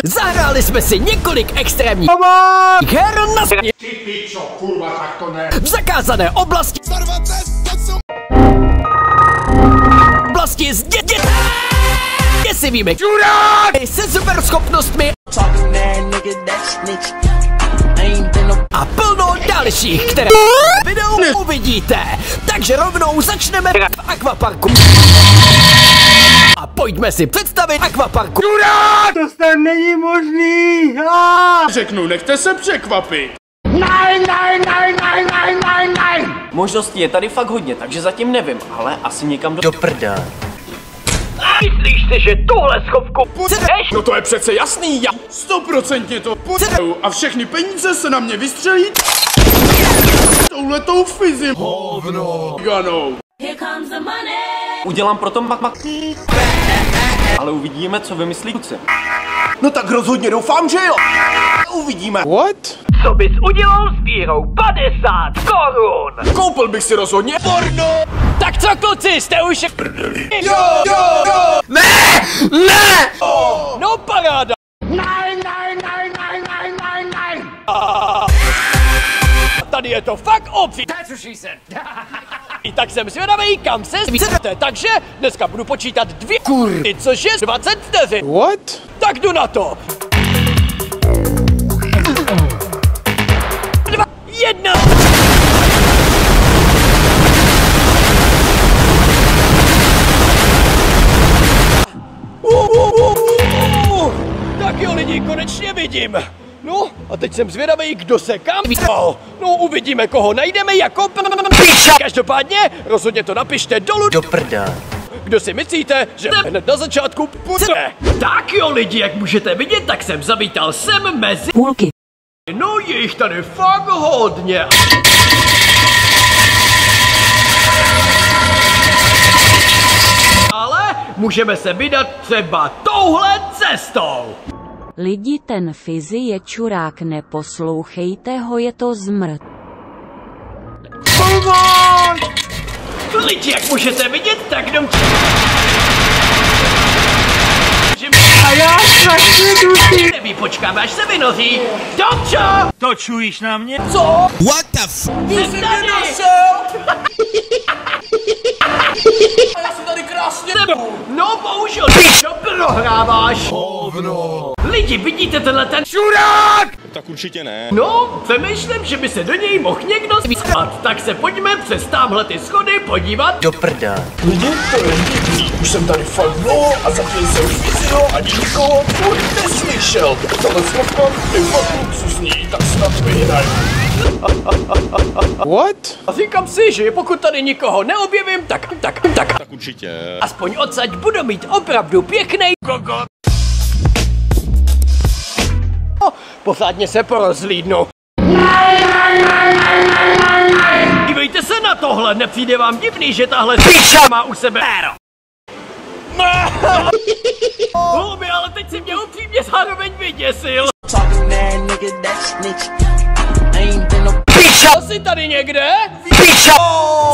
Zahráli jsme si několik extrémních her na Ty pičo, kurva, tak to ne. v zakázané oblasti s děsivými se super schopnostmi a plno dalších, které v videu uvidíte. Takže rovnou začneme v akvaparku. A pojďme si představit akvaparku. To snad není možný! Řeknu, nechte se překvapit. Možností je tady fakt hodně, takže zatím nevím, ale asi někam do prda. Myslíš si, že tuhle schovku Půjdeš? No to je přece jasný, já 100% to půjdu a všechny peníze se na mě vystřelí touhletou fizi. Hovno. Ganou. Udělám proto ale uvidíme, co vymyslí kluci. No tak rozhodně doufám, že jo. Uvidíme. What? Co bys udělal s výhrou 50 korun? Koupil bych si rozhodně porno. Tak co kluci, jste už prdeli? Jo. Ne! No paráda! Tady je to fakt obří. Tak jsem zvědavej, kam se zvíte. Takže dneska budu počítat 2 kury, což je 20 vteřin. What? Tak jdu na to. 2, 1. Tak jo lidi, konečně vidím. No, a teď jsem zvědavý, kdo se kam vystal. No, uvidíme, koho najdeme jako Každopádně, rozhodně to napište dolů Do prda. Kdo si myslíte, že hned na začátku půjde. Tak jo lidi, jak můžete vidět, tak jsem zavítal sem mezi půlky. No, je jich tady fakt hodně. Ale můžeme se vydat třeba touhle cestou. Lidi, ten Fizi je čurák, neposlouchejte ho, je to zmrt. Lidi, jak můžete vidět, tak dom... A já strašně dusím. Neví, počkáme, až se vynoří. Domčo! To čujíš na mě? Co? What the f... Ty jsi tady! A já si tady krásně... No bohužel, co prohráváš? Hovno. Lidi, vidíte tenhle ten čurák? Tak určitě ne. No, přemýšlím, že by se do něj mohl někdo zvýskat. Tak se pojďme přes tamhle ty schody podívat. Do prda. Lidi, to je divný. Už jsem tady fakt dlouho a zatím jsem fyzio ani nikoho furt neslyšel. Tahle slovka je fakt luxusní, tak snad vyhraju. What? A říkám si, že pokud tady nikoho neobjevím, tak. Tak určitě. Aspoň odsaď budu mít opravdu pěkný kokot. Pořádně se porozhlídnu. Dívejte se na tohle, nepřijde vám divný, že tahle píša má u sebe éro. Holby, ale teď si mě upřímně zároveň vyděsil. Píša! Jsi tady někde? Píša!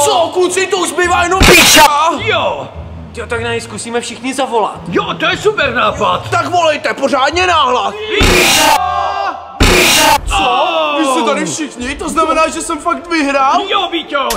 Co, kluci, to už bývá jenom píša! Jo. Jo, tak na něj zkusíme všichni zavolat. Jo, to je super nápad. Tak volejte pořádně náhlas! Co? Vy jste tady všichni, to znamená, že jsem fakt vyhrál? Jo, Víťo.